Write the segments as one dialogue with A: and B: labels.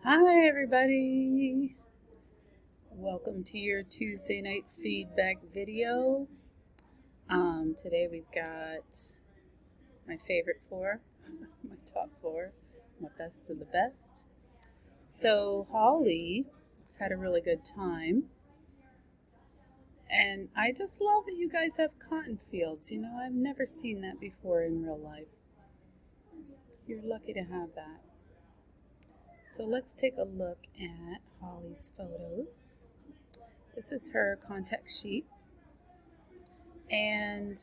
A: Hi, everybody. Welcome to your Tuesday night feedback video. Today we've got my favorite four, my top four, my best of the best. So, Holly had a really good time, and I just love that you guys have cotton fields. I've never seen that before in real life. You're lucky to have that. So, let's take a look at Holly's photos. This is her contact sheet. And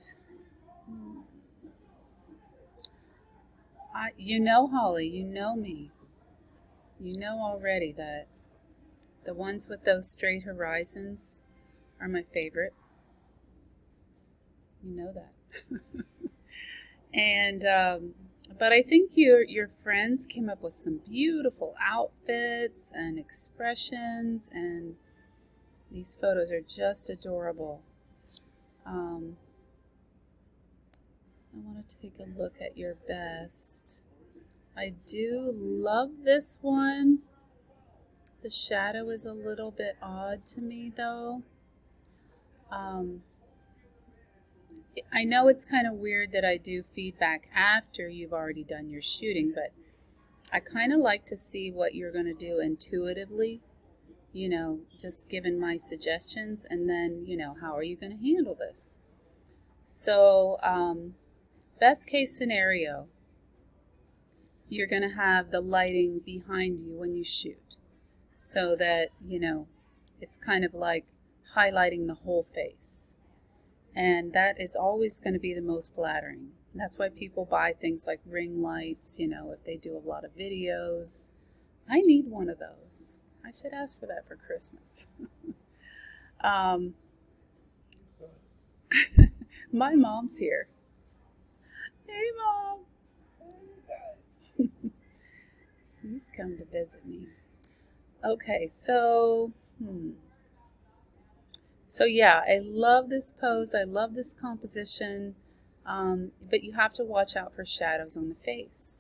A: Holly, you know me. You know already that the ones with those straight horizons are my favorite. You know that. And but I think your friends came up with some beautiful outfits and expressions, and these photos are just adorable. I want to take a look at your best. I do love this one. The shadow is a little bit odd to me, though. I know it's kind of weird that I do feedback after you've already done your shooting, but I kind of like to see what you're going to do intuitively, just given my suggestions, and then, how are you going to handle this? So, best case scenario, you're going to have the lighting behind you when you shoot, so that, it's kind of like highlighting the whole face. And that is always going to be the most flattering. That's why people buy things like ring lights, if they do a lot of videos. I need one of those. I should ask for that for Christmas. My mom's here. Hey, Mom. She's come to visit me. Okay, so yeah, I love this pose. I love this composition, but you have to watch out for shadows on the face.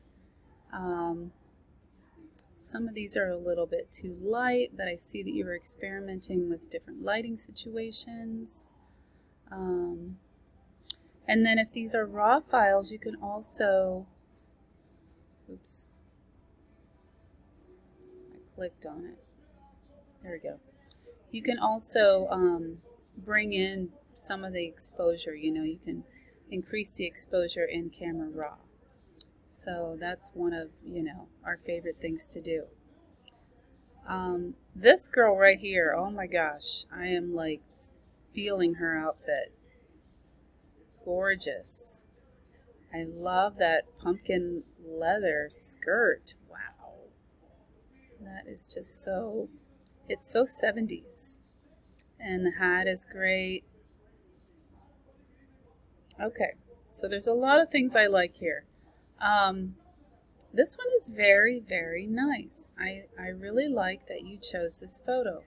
A: Some of these are a little bit too light, but I see that you were experimenting with different lighting situations. And then if these are raw files, you can also, oops, I clicked on it. There we go. You can also bring in some of the exposure. You can increase the exposure in camera raw. So that's one of, our favorite things to do. This girl right here, oh my gosh, I am like feeling her outfit. Gorgeous. I love that pumpkin leather skirt. Wow. That is just it's so 70s. And the hat is great. Okay, so there's a lot of things I like here. This one is very, very nice. I really like that you chose this photo.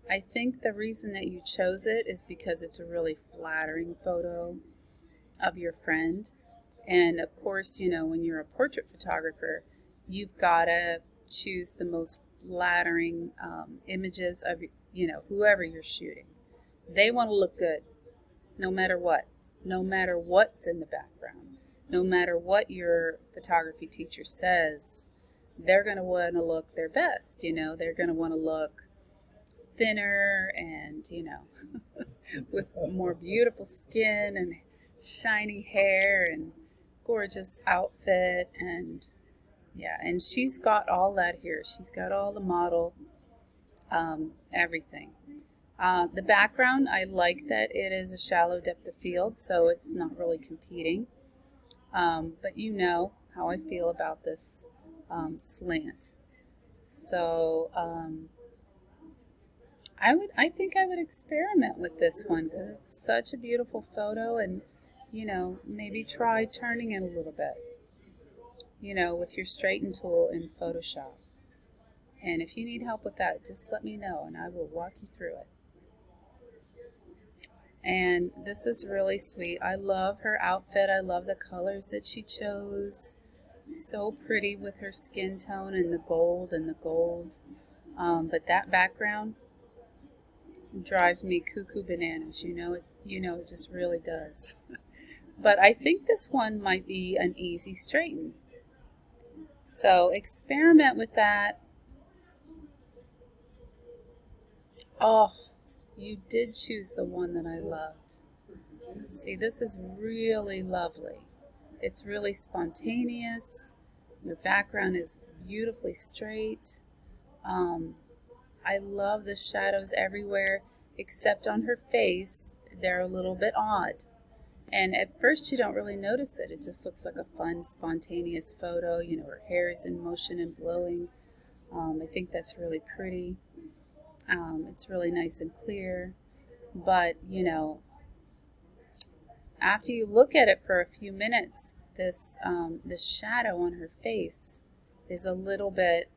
A: I think the reason that you chose it is because it's a really flattering photo of your friend. And of course, when you're a portrait photographer, you've got to choose the most flattering images of, whoever you're shooting. They want to look good no matter what, no matter what's in the background, no matter what your photography teacher says. They're going to want to look their best. They're going to want to look thinner and, with more beautiful skin and shiny hair and gorgeous outfit. And yeah, and she's got all that here. She's got all the model, everything. The background, I like that it is a shallow depth of field, so it's not really competing. But you know how I feel about this slant. So I think I would experiment with this one because it's such a beautiful photo, and maybe try turning it a little bit, with your straighten tool in Photoshop. And if you need help with that, just let me know and I will walk you through it. And this is really sweet. I love her outfit. I love the colors that she chose. So pretty with her skin tone and the gold. But that background drives me cuckoo bananas. It just really does. But I think this one might be an easy straighten. So experiment with that. Oh, you did choose the one that I loved. See, this is really lovely. It's really spontaneous. Your background is beautifully straight. I love the shadows everywhere except on her face. They're a little bit odd. And at first you don't really notice it. It just looks like a fun, spontaneous photo. Her hair is in motion and blowing. I think that's really pretty. It's really nice and clear. But, after you look at it for a few minutes, this shadow on her face is a little bit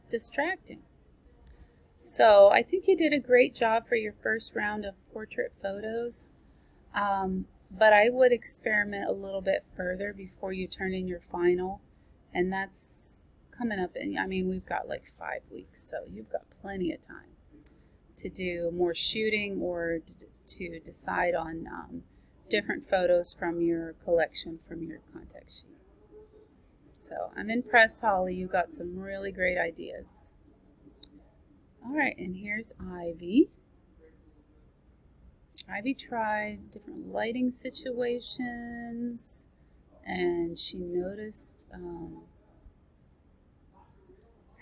A: distracting. So I think you did a great job for your first round of portrait photos, but I would experiment a little bit further before you turn in your final, and that's coming up. We've got like 5 weeks, so you've got plenty of time to do more shooting or to decide on different photos from your collection, from your contact sheet. So I'm impressed, Holly. You got some really great ideas. All right, and here's Ivy. Ivy tried different lighting situations, and she noticed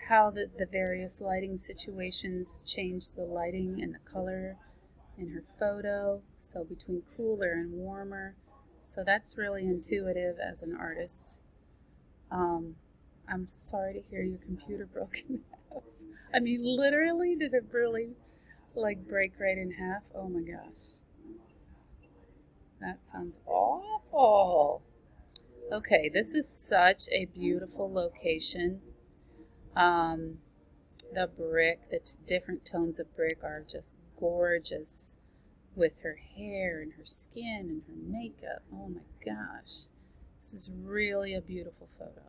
A: how the various lighting situations changed the lighting and the color in her photo, so between cooler and warmer. So that's really intuitive as an artist. I'm sorry to hear your computer broke in half. Literally, did it really break right in half? Oh my gosh. That sounds awful. Okay, this is such a beautiful location. The brick, the different tones of brick are just gorgeous with her hair and her skin and her makeup. Oh my gosh. This is really a beautiful photo.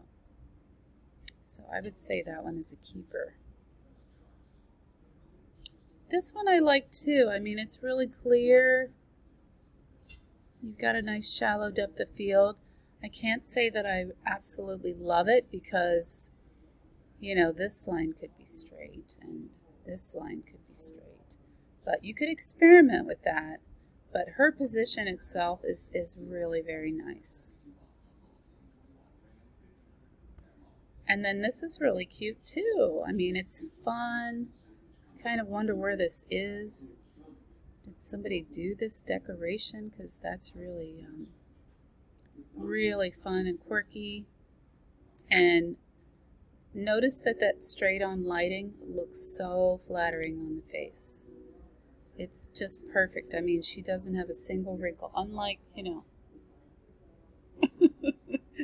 A: So I would say that one is a keeper. This one I like too. It's really clear. You've got a nice shallow depth of field. I can't say that I absolutely love it because, this line could be straight and this line could be straight. But you could experiment with that. But her position itself is really very nice. And then this is really cute too. It's fun. I kind of wonder where this is. Did somebody do this decoration? Because that's really, really fun and quirky. And notice that straight-on lighting looks so flattering on the face. It's just perfect. She doesn't have a single wrinkle. Unlike,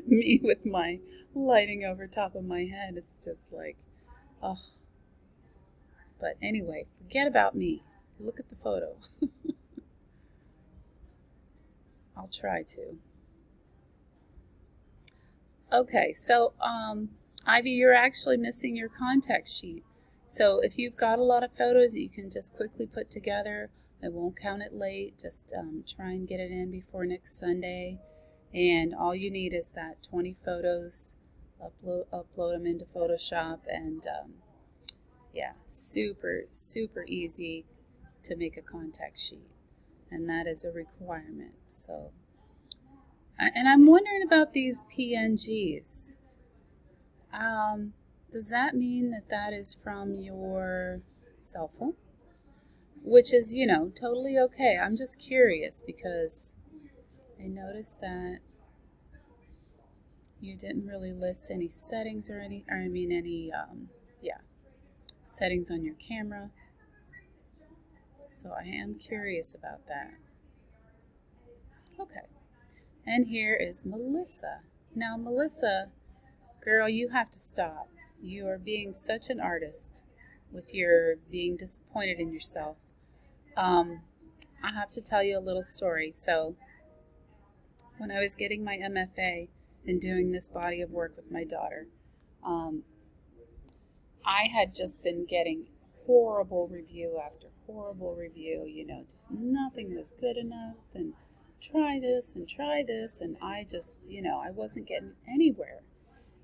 A: me with my lighting over top of my head. It's just like, oh. But anyway, forget about me. Look at the photo. I'll try to. Okay, so Ivy, you're actually missing your contact sheet. So if you've got a lot of photos that you can just quickly put together, I won't count it late. Just try and get it in before next Sunday. And all you need is that 20 photos. Upload them into Photoshop, and yeah, super, super easy to make a contact sheet. And that is a requirement. So, and I'm wondering about these PNGs. Does that mean that is from your cell phone? Which is, totally okay. I'm just curious because I noticed that you didn't really list any settings settings on your camera. So I am curious about that. Okay. And here is Melissa. Now, Melissa, girl, you have to stop. You are being such an artist with your being disappointed in yourself. I have to tell you a little story. So when I was getting my MFA in doing this body of work with my daughter. I had just been getting horrible review after horrible review, just nothing was good enough, and try this and try this, and I just, I wasn't getting anywhere.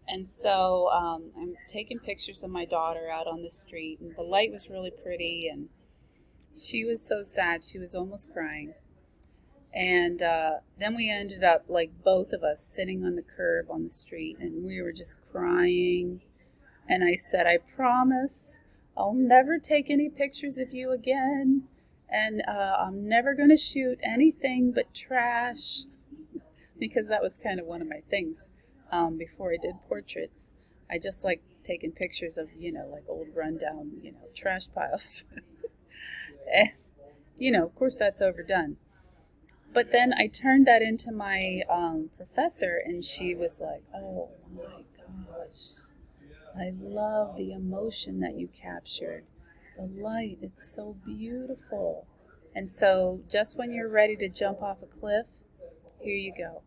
A: And so I'm taking pictures of my daughter out on the street, and the light was really pretty, and she was so sad. She was almost crying. And then we ended up, like, both of us sitting on the curb on the street, and we were just crying. And I said, I promise I'll never take any pictures of you again. And I'm never going to shoot anything but trash. Because that was kind of one of my things before I did portraits. I just like taking pictures of, like old rundown, trash piles. And, of course that's overdone. But then I turned that into my professor, and she was like, oh my gosh, I love the emotion that you captured. The light, it's so beautiful. And so just when you're ready to jump off a cliff, here you go.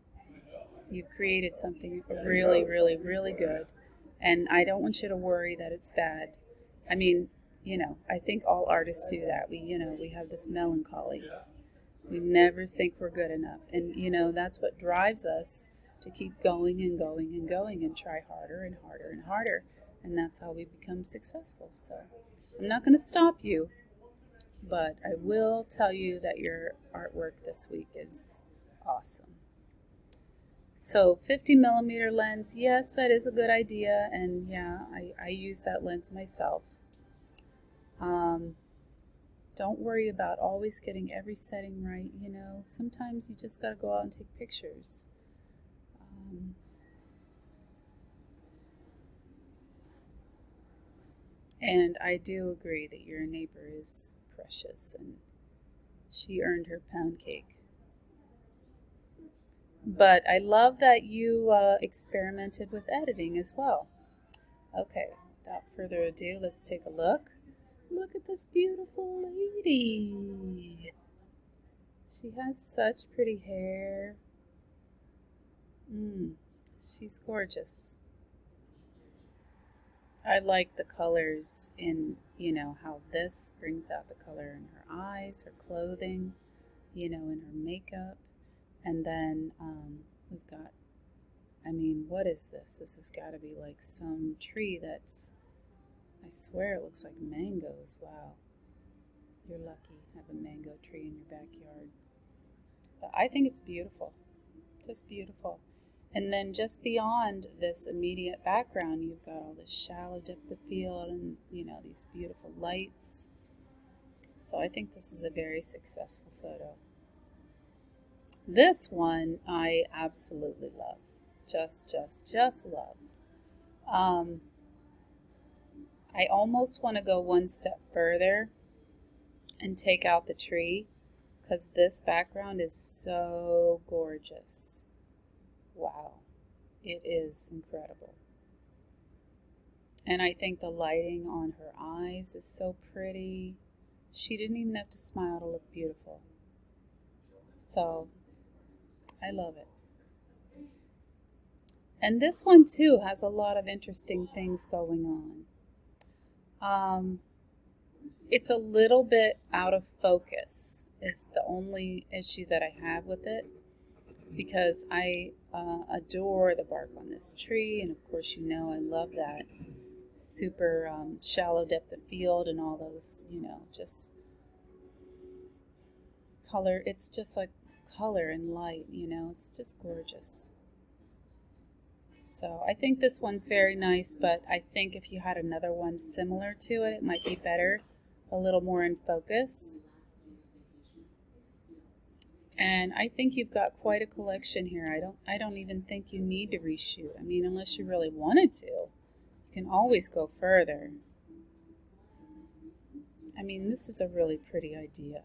A: You've created something really, really, really good. And I don't want you to worry that it's bad. I mean, I think all artists do that. We have this melancholy. We never think we're good enough. And, that's what drives us to keep going and going and going and try harder and harder and harder. And that's how we become successful. So I'm not going to stop you, but I will tell you that your artwork this week is awesome. So 50 millimeter lens, yes, that is a good idea. And yeah, I use that lens myself. Don't worry about always getting every setting right. Sometimes you just got to go out and take pictures. And I do agree that your neighbor is precious, and she earned her pound cake. But I love that you experimented with editing as well. Okay, without further ado, let's take a look. Look at this beautiful lady. She has such pretty hair. She's gorgeous. I like the colors in, how this brings out the color in her eyes, her clothing, in her makeup. And then we've got, what is this? This has got to be like some tree that's, I swear it looks like mangoes. Wow. You're lucky to have a mango tree in your backyard. But I think it's beautiful. Just beautiful. And then just beyond this immediate background, you've got all this shallow depth of field and, these beautiful lights. So I think this is a very successful photo. This one I absolutely love. Just love. I almost want to go one step further and take out the tree, because this background is so gorgeous. Wow, it is incredible. And I think the lighting on her eyes is so pretty. She didn't even have to smile to look beautiful. So, I love it. And this one too has a lot of interesting things going on. It's a little bit out of focus is the only issue that I have with it, because I adore the bark on this tree, and of course I love that super shallow depth of field and all those, just color. It's just like color and light, it's just gorgeous. So I think this one's very nice, but I think if you had another one similar to it, it might be better, a little more in focus. And I think you've got quite a collection here. I don't even think you need to reshoot. Unless you really wanted to, you can always go further. This is a really pretty idea.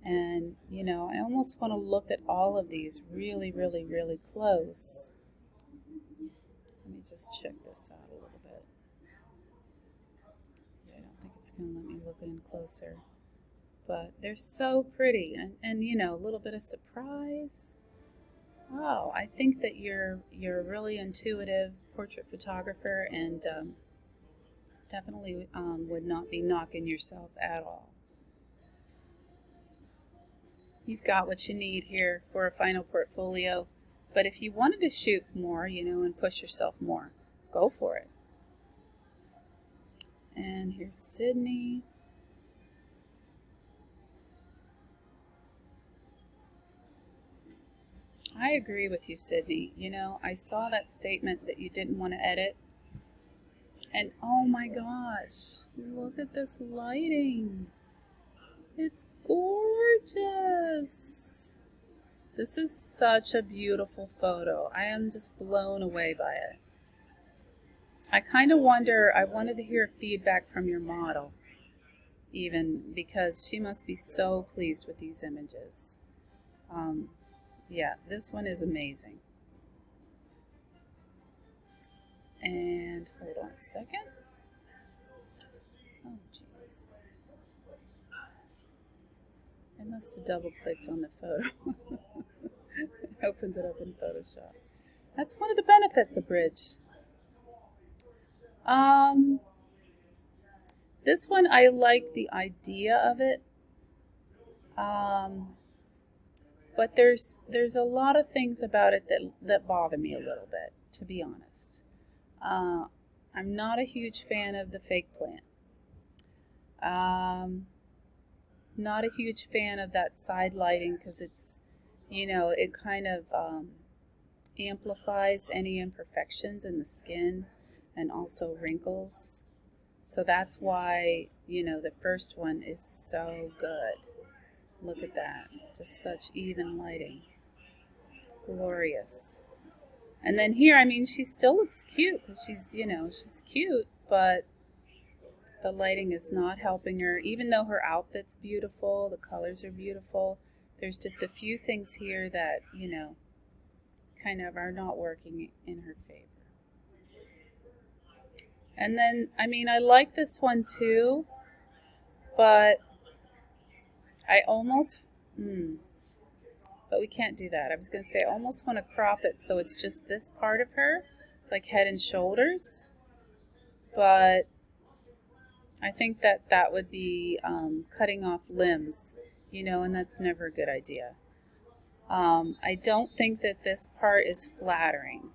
A: And, I almost want to look at all of these really, really, really close. Let me just check this out a little bit. Yeah, I don't think it's going to let me look in closer. But they're so pretty. And a little bit of surprise. Wow, I think that you're a really intuitive portrait photographer, and definitely would not be knocking yourself at all. You've got what you need here for a final portfolio, but if you wanted to shoot more, and push yourself more, go for it. And here's Sydney. I agree with you, Sydney. I saw that statement that you didn't want to edit. And oh my gosh, look at this lighting. It's gorgeous. This is such a beautiful photo. I am just blown away by it. I kind of wonder, I wanted to hear feedback from your model, even, because she must be so pleased with these images. Yeah, this one is amazing. And hold on a second. Oh, jeez. I must have double-clicked on the photo. I opened it up in Photoshop. That's one of the benefits of Bridge. This one, I like the idea of it. But there's a lot of things about it that bother me a little bit, to be honest. I'm not a huge fan of the fake plant. Not a huge fan of that side lighting because it's, it kind of amplifies any imperfections in the skin and also wrinkles. So that's why, the first one is so good. Look at that. Just such even lighting. Glorious. And then here, she still looks cute because she's cute, but the lighting is not helping her. Even though her outfit's beautiful, the colors are beautiful, there's just a few things here that, kind of are not working in her favor. And then, I like this one too, but I almost, but we can't do that. I was going to say I almost want to crop it so it's just this part of her, like head and shoulders, but I think that would be cutting off limbs, and that's never a good idea. I don't think that this part is flattering.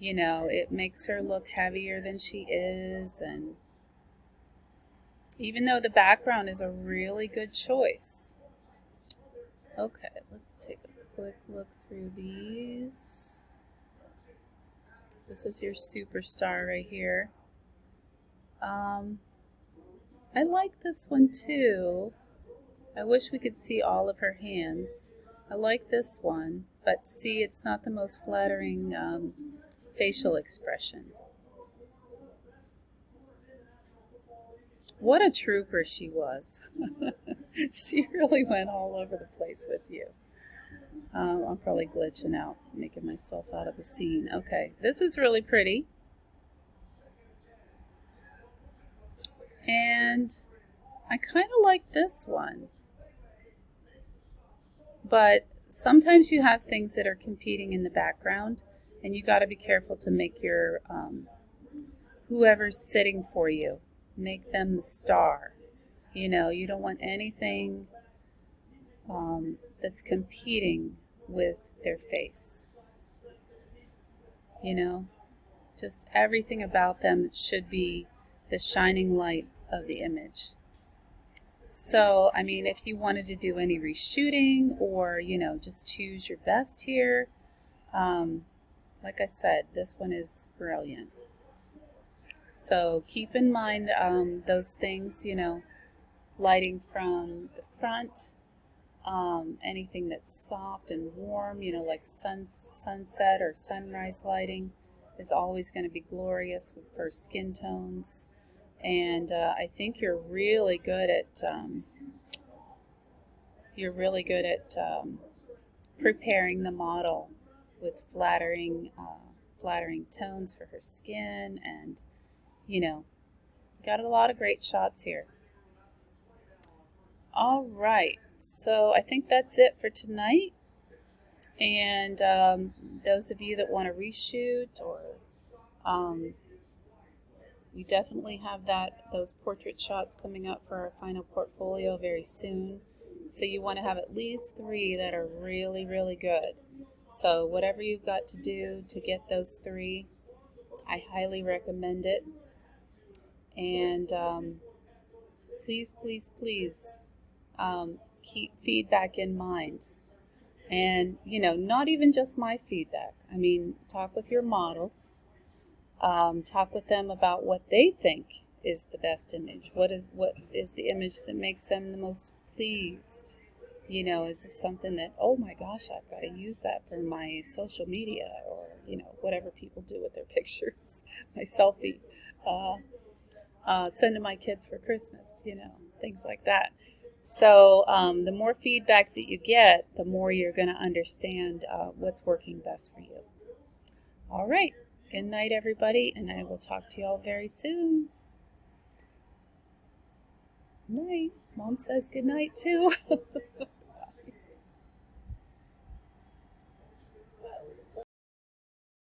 A: It makes her look heavier than she is, and even though the background is a really good choice. Okay, let's take a quick look through these. This is your superstar right here. I like this one too. I wish we could see all of her hands. I like this one, but see, it's not the most flattering facial expression. What a trooper she was. She really went all over the place with you. I'm probably glitching out, making myself out of the scene. Okay, this is really pretty. And I kind of like this one. But sometimes you have things that are competing in the background, and you got to be careful to make your, whoever's sitting for you, make them the star. You don't want anything that's competing with their face. Just everything about them should be the shining light of the image. So, if you wanted to do any reshooting or, just choose your best here, like I said, this one is brilliant. So keep in mind those things, lighting from the front, anything that's soft and warm, like sunset or sunrise lighting is always going to be glorious for skin tones. And I think you're really good at preparing the model with flattering tones for her skin, and got a lot of great shots here. All right, so I think that's it for tonight. And those of you that want to reshoot, or we definitely have those portrait shots coming up for our final portfolio very soon. So you want to have at least 3 that are really, really good. So whatever you've got to do to get those 3, I highly recommend it. And please, please, please keep feedback in mind. And, not even just my feedback. I mean, talk with your models. Talk with them about what they think is the best image. What is the image that makes them the most pleased? Is this something that, oh my gosh, I've got to use that for my social media, or, whatever people do with their pictures, my selfie, send to my kids for Christmas, things like that. So the more feedback that you get, the more you're going to understand what's working best for you. All right. Good night, everybody, and I will talk to you all very soon. Good night. Mom says good night, too.